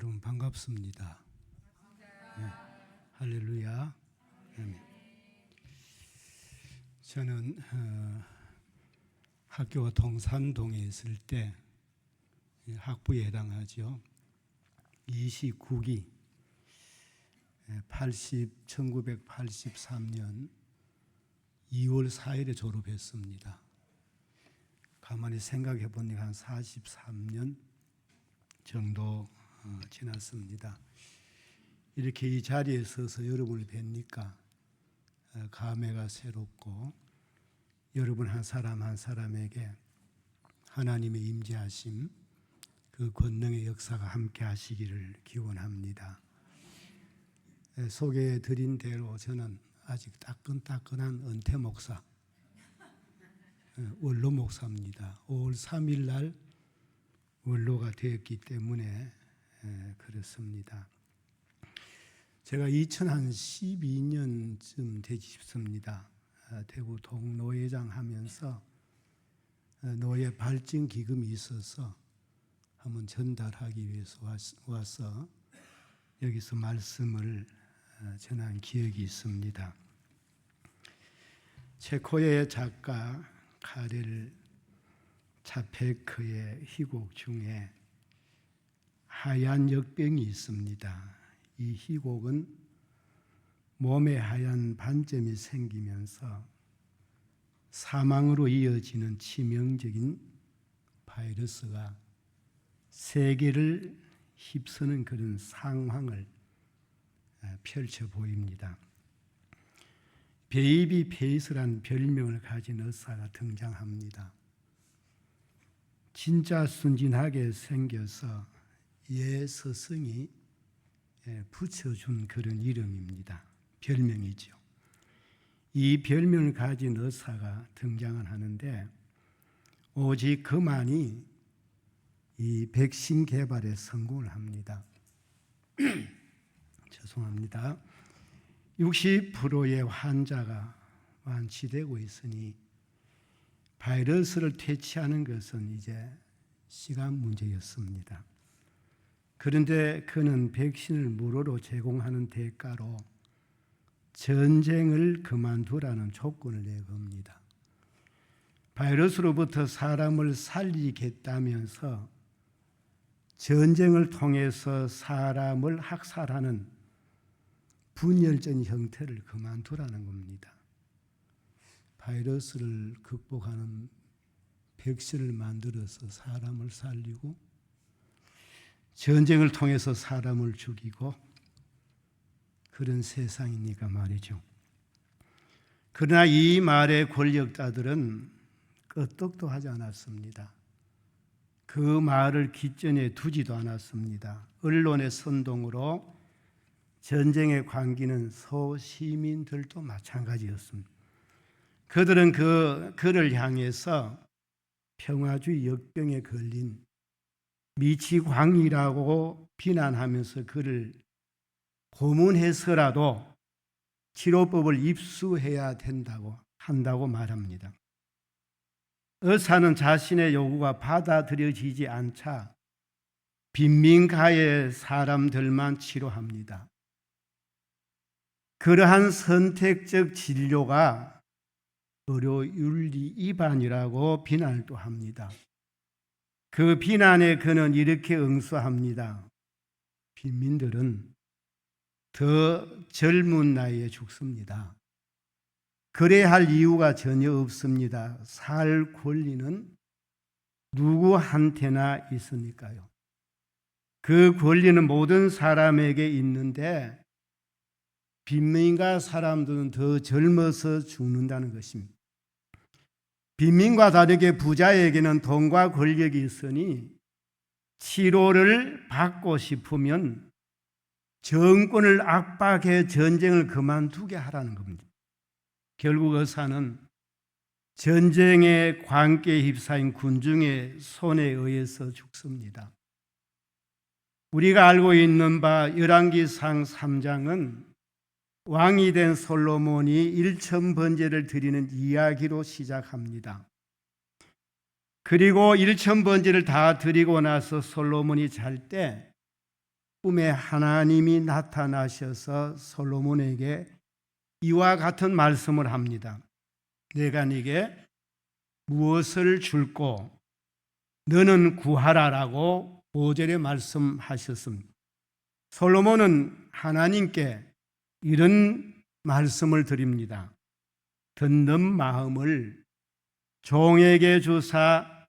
여러분 반갑습니다. 네, 할렐루야. 아멘. 저는 학교가 동산동에 있을 때 학부에 해당하죠. 29기 1983년 2월 4일에 졸업했습니다. 가만히 생각해 보니까 한 43년 정도 지났습니다. 이렇게 이 자리에 서서 여러분을 뵈니까 감회가 새롭고 여러분 한 사람 한 사람에게 하나님의 임재하심, 그 권능의 역사가 함께 하시기를 기원합니다. 소개해 드린 대로 저는 아직 따끈따끈한 은퇴 목사, 원로 목사입니다. 5월 3일 날 원로가 되었기 때문에 그렇습니다. 제가 2012년쯤 되지 싶습니다. 대구 동노회장 하면서 노예 발전 기금이 있어서 한번 전달하기 위해서 와서 여기서 말씀을 전한 기억이 있습니다. 체코의 작가 카렐 차페크의 희곡 중에 하얀 역병이 있습니다. 이 희곡은 몸에 하얀 반점이 생기면서 사망으로 이어지는 치명적인 바이러스가 세계를 휩쓰는 그런 상황을 펼쳐 보입니다. 베이비 페이스라는 별명을 가진 의사가 등장합니다. 진짜 순진하게 생겨서 예 스승이 붙여준 그런 이름입니다. 별명이죠. 이 별명을 가진 의사가 등장을 하는데 오직 그만이 이 백신 개발에 성공을 합니다. 죄송합니다. 60%의 환자가 완치되고 있으니 바이러스를 퇴치하는 것은 이제 시간 문제였습니다. 그런데 그는 백신을 무료로 제공하는 대가로 전쟁을 그만두라는 조건을 내겁니다. 바이러스로부터 사람을 살리겠다면서 전쟁을 통해서 사람을 학살하는 분열적인 형태를 그만두라는 겁니다. 바이러스를 극복하는 백신을 만들어서 사람을 살리고 전쟁을 통해서 사람을 죽이고 그런 세상이니까 말이죠. 그러나 이 말의 권력자들은 끄떡도 하지 않았습니다. 그 말을 귓전에 두지도 않았습니다. 언론의 선동으로 전쟁에 관기는 소시민들도 마찬가지였습니다. 그들은 그를 향해서 평화주의 역병에 걸린 미치광이라고 비난하면서 그를 고문해서라도 치료법을 입수해야 한다고 말합니다. 의사는 자신의 요구가 받아들여지지 않자 빈민가의 사람들만 치료합니다. 그러한 선택적 진료가 의료윤리 위반이라고 비난을 또 합니다. 그 비난에 그는 이렇게 응수합니다. 빈민들은 더 젊은 나이에 죽습니다. 그래야 할 이유가 전혀 없습니다. 살 권리는 누구한테나 있으니까요. 그 권리는 모든 사람에게 있는데 빈민가 사람들은 더 젊어서 죽는다는 것입니다. 빈민과 다르게 부자에게는 돈과 권력이 있으니 치료를 받고 싶으면 정권을 압박해 전쟁을 그만두게 하라는 겁니다. 결국 의사는 전쟁의 관계에 휩싸인 군중의 손에 의해서 죽습니다. 우리가 알고 있는 바 열왕기상 3장은 왕이 된 솔로몬이 1000번제를 드리는 이야기로 시작합니다. 그리고 1000번제를 다 드리고 나서 솔로몬이 잘 때 꿈에 하나님이 나타나셔서 솔로몬에게 이와 같은 말씀을 합니다. 내가 네게 무엇을 줄고 너는 구하라라고 5절에 말씀하셨습니다. 솔로몬은 하나님께 이런 말씀을 드립니다. 듣는 마음을 종에게 주사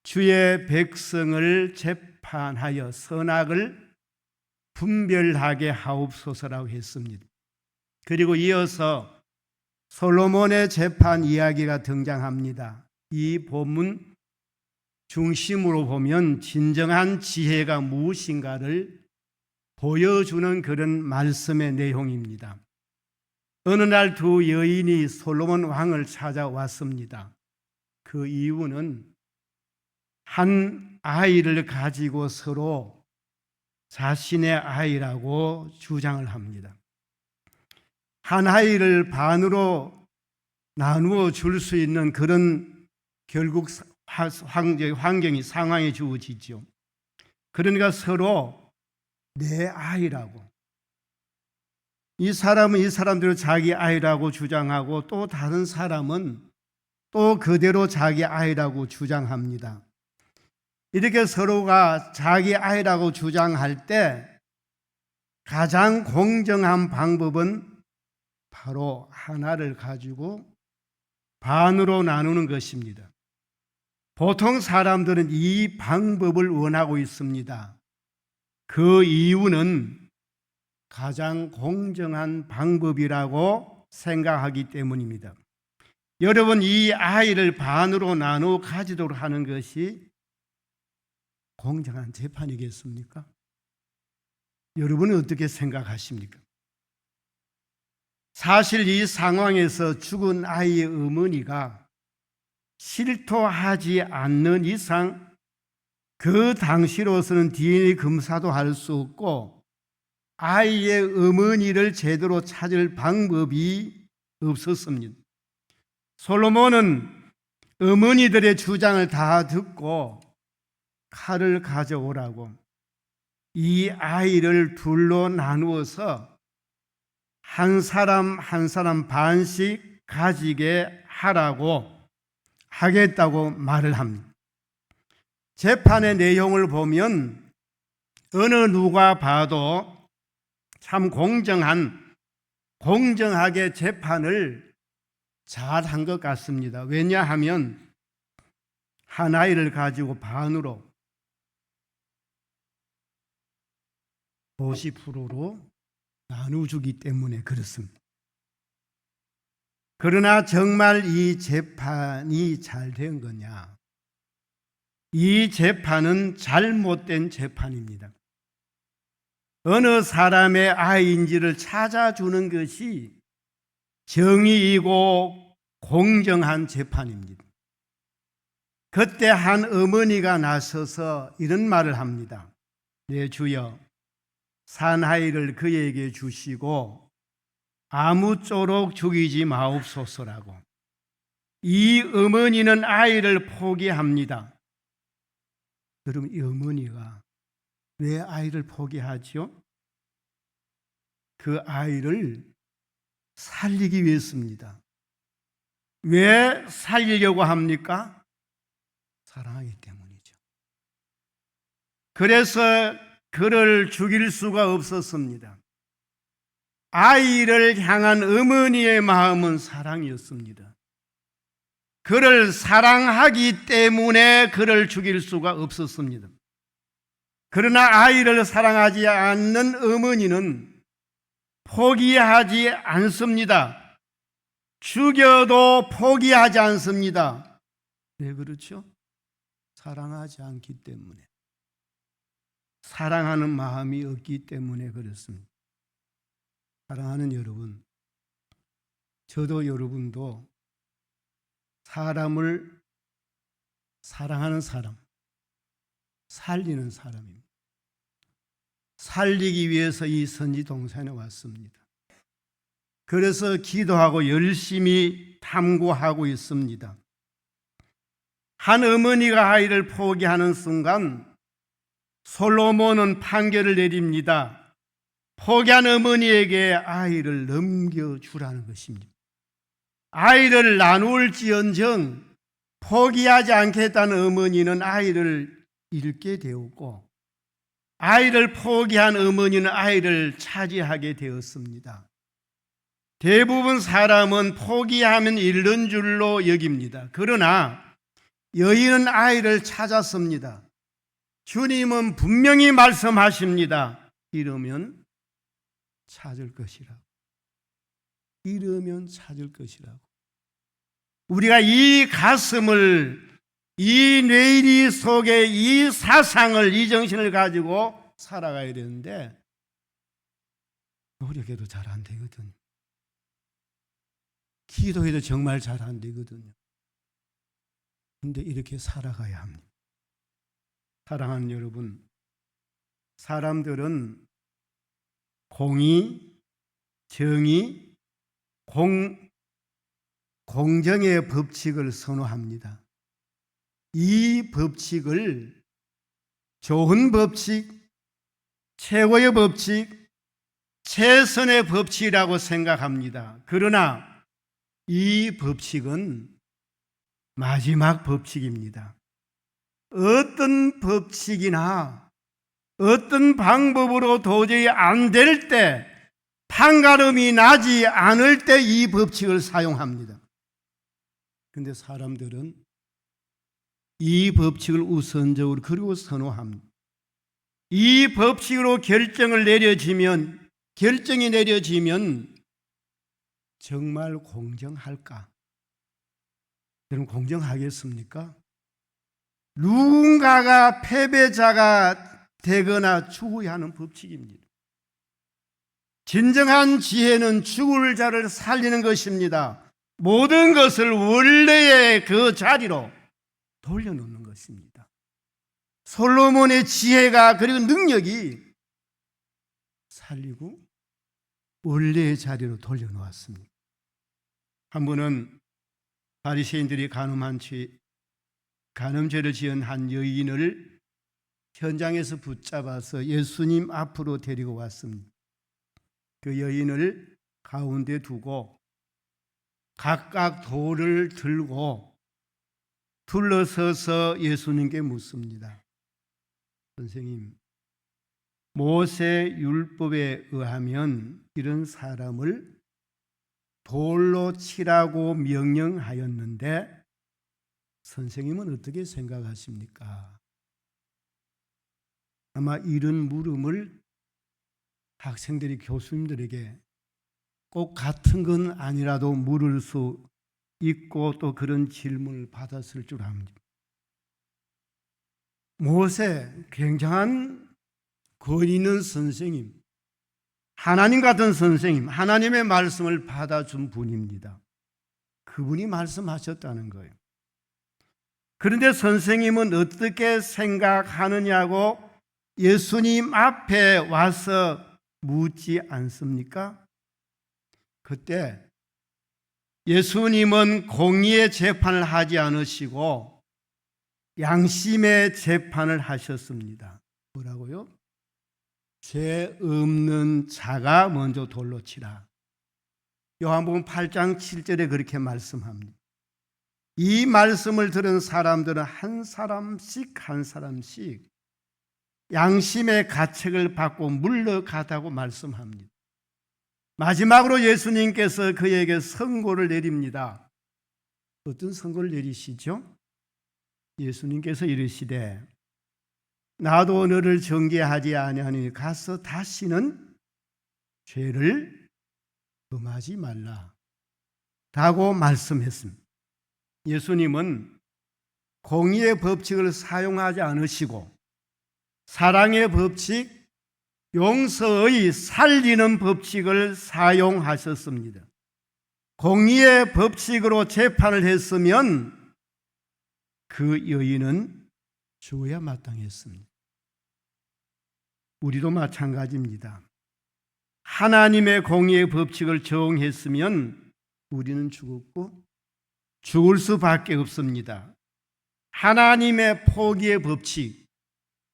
주의 백성을 재판하여 선악을 분별하게 하옵소서라고 했습니다. 그리고 이어서 솔로몬의 재판 이야기가 등장합니다. 이 본문 중심으로 보면 진정한 지혜가 무엇인가를 보여주는 그런 말씀의 내용입니다. 어느 날 두 여인이 솔로몬 왕을 찾아왔습니다. 그 이유는 한 아이를 가지고 서로 자신의 아이라고 주장을 합니다. 한 아이를 반으로 나누어 줄 수 있는 그런 결국 환경이 상황이 주어지죠. 그러니까 서로 내 아이라고, 이 사람은 이 사람대로 자기 아이라고 주장하고 또 다른 사람은 또 그대로 자기 아이라고 주장합니다. 이렇게 서로가 자기 아이라고 주장할 때 가장 공정한 방법은 바로 하나를 가지고 반으로 나누는 것입니다. 보통 사람들은 이 방법을 원하고 있습니다. 그 이유는 가장 공정한 방법이라고 생각하기 때문입니다. 여러분, 이 아이를 반으로 나누어 가지도록 하는 것이 공정한 재판이겠습니까? 여러분은 어떻게 생각하십니까? 사실 이 상황에서 죽은 아이의 어머니가 실토하지 않는 이상 그 당시로서는 DNA 검사도 할 수 없고 아이의 어머니를 제대로 찾을 방법이 없었습니다. 솔로몬은 어머니들의 주장을 다 듣고 칼을 가져오라고 이 아이를 둘로 나누어서 한 사람 한 사람 반씩 가지게 하라고 하겠다고 말을 합니다. 재판의 내용을 보면 어느 누가 봐도 참 공정하게 재판을 잘 한 것 같습니다. 왜냐하면 한 아이를 가지고 반으로 50%로 나누어주기 때문에 그렇습니다. 그러나 정말 이 재판이 잘 된 거냐? 이 재판은 잘못된 재판입니다. 어느 사람의 아이인지를 찾아주는 것이 정의이고 공정한 재판입니다. 그때 한 어머니가 나서서 이런 말을 합니다. 내 주여, 산 아이를 그에게 주시고 아무쪼록 죽이지 마옵소서라고. 이 어머니는 아이를 포기합니다. 여러분, 이 어머니가 왜 아이를 포기하죠? 그 아이를 살리기 위해서입니다. 왜 살리려고 합니까? 사랑하기 때문이죠. 그래서 그를 죽일 수가 없었습니다. 아이를 향한 어머니의 마음은 사랑이었습니다. 그를 사랑하기 때문에 그를 죽일 수가 없었습니다. 그러나 아이를 사랑하지 않는 어머니는 포기하지 않습니다. 죽여도 포기하지 않습니다. 왜 그렇죠? 사랑하지 않기 때문에. 사랑하는 마음이 없기 때문에 그렇습니다. 사랑하는 여러분, 저도 여러분도 사람을 사랑하는 사람, 살리는 사람입니다. 살리기 위해서 이 선지동산에 왔습니다. 그래서 기도하고 열심히 탐구하고 있습니다. 한 어머니가 아이를 포기하는 순간 솔로몬은 판결을 내립니다. 포기한 어머니에게 아이를 넘겨주라는 것입니다. 아이를 나눌지언정 포기하지 않겠다는 어머니는 아이를 잃게 되었고, 아이를 포기한 어머니는 아이를 차지하게 되었습니다. 대부분 사람은 포기하면 잃는 줄로 여깁니다. 그러나 여인은 아이를 찾았습니다. 주님은 분명히 말씀하십니다. 이러면 찾을 것이라고. 이러면 찾을 것이라고. 우리가 이 가슴을, 이 뇌리 속에 이 사상을, 이 정신을 가지고 살아가야 되는데 노력해도 잘 안 되거든요. 기도해도 정말 잘 안 되거든요. 그런데 이렇게 살아가야 합니다. 사랑하는 여러분, 사람들은 공의, 정의, 공정의 법칙을 선호합니다. 이 법칙을 좋은 법칙, 최고의 법칙, 최선의 법칙이라고 생각합니다. 그러나 이 법칙은 마지막 법칙입니다. 어떤 법칙이나 어떤 방법으로 도저히 안 될 때, 판가름이 나지 않을 때 이 법칙을 사용합니다. 그런데 사람들은 이 법칙을 우선적으로 그리고 선호합니다. 이 법칙으로 결정이 내려지면 정말 공정할까? 여러분, 공정하겠습니까? 누군가가 패배자가 되거나 죽어야 하는 법칙입니다. 진정한 지혜는 죽을 자를 살리는 것입니다. 모든 것을 원래의 그 자리로 돌려놓는 것입니다. 솔로몬의 지혜가 그리고 능력이 살리고 원래의 자리로 돌려놓았습니다. 한 번은 바리새인들이 간음죄를 지은 한 여인을 현장에서 붙잡아서 예수님 앞으로 데리고 왔습니다. 그 여인을 가운데 두고 각각 돌을 들고 둘러서서 예수님께 묻습니다. 선생님, 모세 율법에 의하면 이런 사람을 돌로 치라고 명령하였는데 선생님은 어떻게 생각하십니까? 아마 이런 물음을 학생들이 교수님들에게 꼭 같은 건 아니라도 물을 수 있고 또 그런 질문을 받았을 줄 압니다. 모세, 굉장한 권위 있는 선생님, 하나님 같은 선생님, 하나님의 말씀을 받아준 분입니다. 그분이 말씀하셨다는 거예요. 그런데 선생님은 어떻게 생각하느냐고 예수님 앞에 와서 묻지 않습니까? 그때 예수님은 공의의 재판을 하지 않으시고 양심의 재판을 하셨습니다. 뭐라고요? 죄 없는 자가 먼저 돌로 치라. 요한복음 8장 7절에 그렇게 말씀합니다. 이 말씀을 들은 사람들은 한 사람씩 양심의 가책을 받고 물러가다고 말씀합니다. 마지막으로 예수님께서 그에게 선고를 내립니다. 어떤 선고를 내리시죠? 예수님께서 이르시되 나도 너를 정죄하지 아니하니 가서 다시는 죄를 범하지 말라 라고 말씀했습니다. 예수님은 공의의 법칙을 사용하지 않으시고 사랑의 법칙, 용서의 살리는 법칙을 사용하셨습니다. 공의의 법칙으로 재판을 했으면 그 여인은 죽어야 마땅했습니다. 우리도 마찬가지입니다. 하나님의 공의의 법칙을 적용했으면 우리는 죽었고 죽을 수밖에 없습니다. 하나님의 포기의 법칙,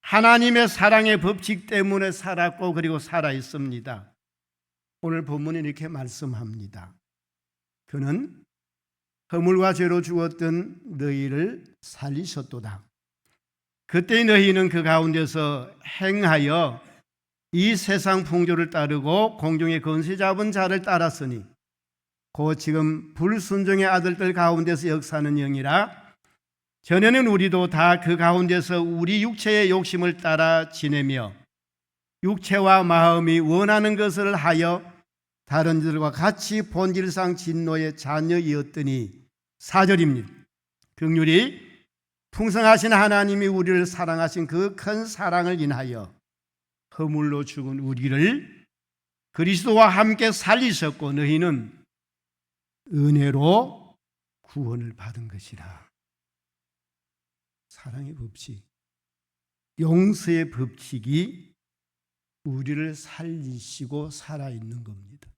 하나님의 사랑의 법칙 때문에 살았고 그리고 살아 있습니다. 오늘 본문이 이렇게 말씀합니다. 그는 허물과 죄로 죽었던 너희를 살리셨도다. 그때 너희는 그 가운데서 행하여 이 세상 풍조를 따르고 공중의 권세 잡은 자를 따랐으니 곧 지금 불순종의 아들들 가운데서 역사하는 영이라. 전에는 우리도 다 그 가운데서 우리 육체의 욕심을 따라 지내며 육체와 마음이 원하는 것을 하여 다른 이들과 같이 본질상 진노의 자녀이었더니 4절입니다. 긍휼히 풍성하신 하나님이 우리를 사랑하신 그 큰 사랑을 인하여 허물로 죽은 우리를 그리스도와 함께 살리셨고 너희는 은혜로 구원을 받은 것이라. 사랑의 법칙, 용서의 법칙이 우리를 살리시고 살아있는 겁니다.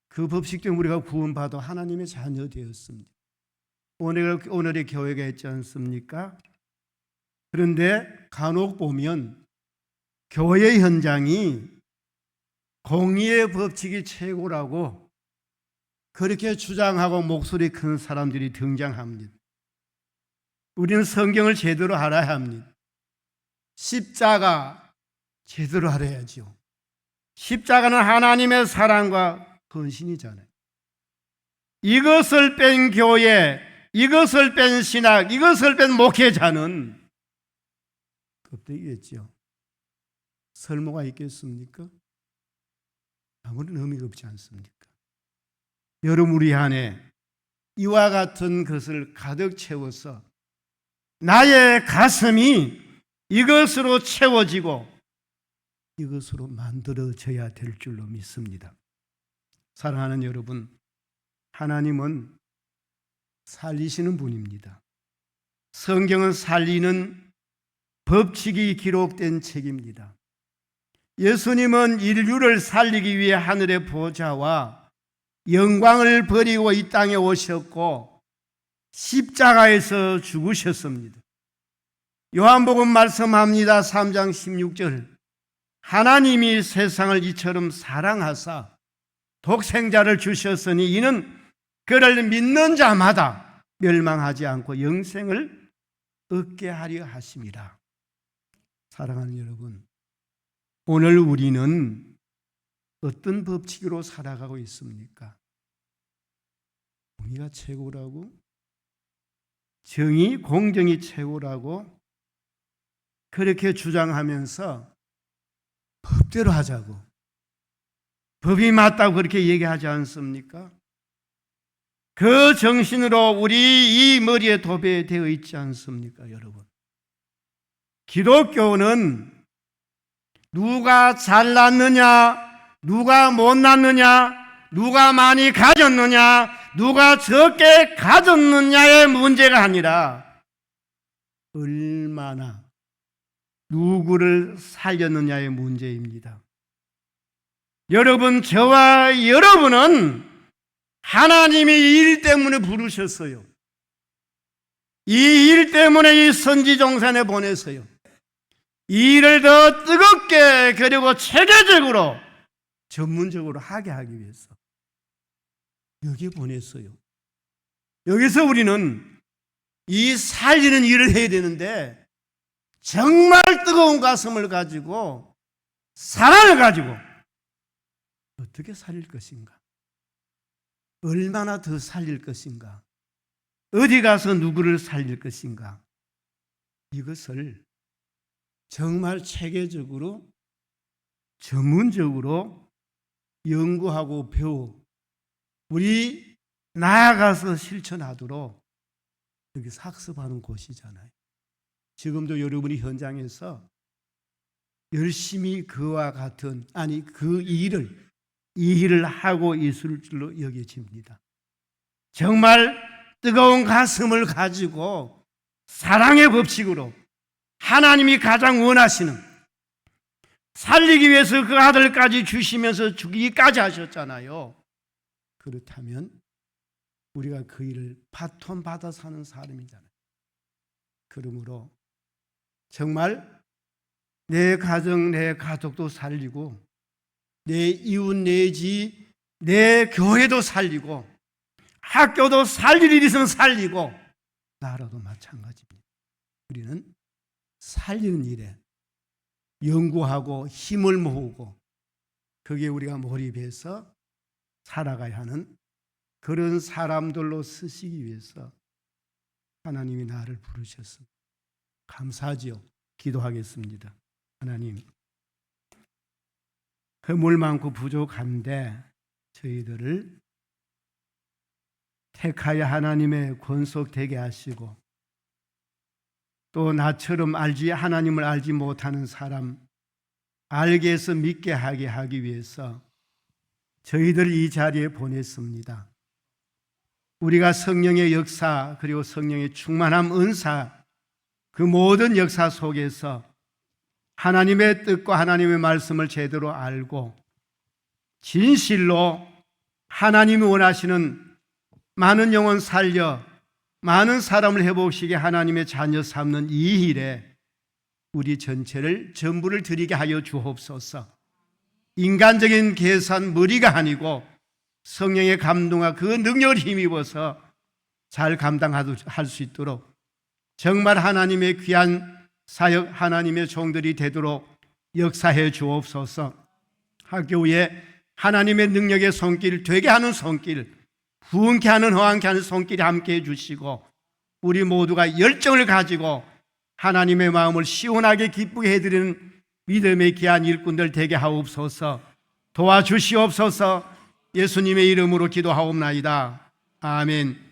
그 법칙 때문에 우리가 구원받아 하나님의 자녀 되었습니다. 오늘의 교회가 있지 않습니까? 그런데 간혹 보면 교회 현장이 공의의 법칙이 최고라고 그렇게 주장하고 목소리 큰 사람들이 등장합니다. 우리는 성경을 제대로 알아야 합니다. 십자가 제대로 알아야죠. 십자가는 하나님의 사랑과 헌신이잖아요. 이것을 뺀 교회, 이것을 뺀 신학, 이것을 뺀 목회자는 껍데기겠죠. 설모가 있겠습니까? 아무런 의미가 없지 않습니까? 여러분, 우리 안에 이와 같은 것을 가득 채워서 나의 가슴이 이것으로 채워지고 이것으로 만들어져야 될 줄로 믿습니다. 사랑하는 여러분, 하나님은 살리시는 분입니다. 성경은 살리는 법칙이 기록된 책입니다. 예수님은 인류를 살리기 위해 하늘의 보좌와 영광을 버리고 이 땅에 오셨고 십자가에서 죽으셨습니다. 요한복음 말씀합니다. 3장 16절 하나님이 세상을 이처럼 사랑하사 독생자를 주셨으니 이는 그를 믿는 자마다 멸망하지 않고 영생을 얻게 하려 하심이라. 사랑하는 여러분, 오늘 우리는 어떤 법칙으로 살아가고 있습니까? 공의가 최고라고? 정의, 공정이 최고라고? 그렇게 주장하면서 법대로 하자고, 법이 맞다고 그렇게 얘기하지 않습니까? 그 정신으로 우리 이 머리에 도배되어 있지 않습니까, 여러분? 기독교는 누가 잘났느냐, 누가 못났느냐, 누가 많이 가졌느냐, 누가 적게 가졌느냐의 문제가 아니라 얼마나 누구를 살렸느냐의 문제입니다. 여러분, 저와 여러분은 하나님이 이 일 때문에 부르셨어요. 이 일 때문에 이 선지종산에 보냈어요. 이 일을 더 뜨겁게 그리고 체계적으로 전문적으로 하게 하기 위해서 여기에 보냈어요. 여기서 우리는 이 살리는 일을 해야 되는데 정말 뜨거운 가슴을 가지고 사랑을 가지고 어떻게 살릴 것인가? 얼마나 더 살릴 것인가? 어디 가서 누구를 살릴 것인가? 이것을 정말 체계적으로 전문적으로 연구하고 배워 우리 나아가서 실천하도록 여기서 학습하는 곳이잖아요. 지금도 여러분이 현장에서 열심히 그와 같은 이 일을 하고 있을 줄로 여겨집니다. 정말 뜨거운 가슴을 가지고 사랑의 법칙으로 하나님이 가장 원하시는 살리기 위해서 그 아들까지 주시면서 죽이기까지 하셨잖아요. 그렇다면 우리가 그 일을 바톤 받아 사는 사람이잖아요. 그러므로 정말 내 가정, 내 가족도 살리고 내 이웃 내지 내 교회도 살리고 학교도 살릴 일이 있으면 살리고 나라도 마찬가지입니다. 우리는 살리는 일에 연구하고 힘을 모으고 거기에 우리가 몰입해서 살아가야 하는 그런 사람들로 쓰시기 위해서 하나님이 나를 부르셨습니다. 감사하지요. 기도하겠습니다. 하나님, 허물 많고 부족한데 저희들을 택하여 하나님의 권속되게 하시고 또 나처럼 하나님을 알지 못하는 사람 알게 해서 믿게 하기 위해서 저희들 이 자리에 보냈습니다. 우리가 성령의 역사 그리고 성령의 충만함 은사 그 모든 역사 속에서 하나님의 뜻과 하나님의 말씀을 제대로 알고 진실로 하나님이 원하시는 많은 영혼 살려 많은 사람을 회복시켜 하나님의 자녀 삼는 이 일에 우리 전체를 전부를 드리게 하여 주옵소서. 인간적인 계산 머리가 아니고 성령의 감동과 그 능력을 힘입어서 잘 감당할 수 있도록 정말 하나님의 귀한 사역 하나님의 종들이 되도록 역사해 주옵소서. 학교에 하나님의 능력의 손길 되게 하는 손길 부흥케 하는 허황케 하는 손길이 함께해 주시고 우리 모두가 열정을 가지고 하나님의 마음을 시원하게 기쁘게 해드리는 믿음의 귀한 일꾼들 되게 하옵소서. 도와주시옵소서. 예수님의 이름으로 기도하옵나이다. 아멘.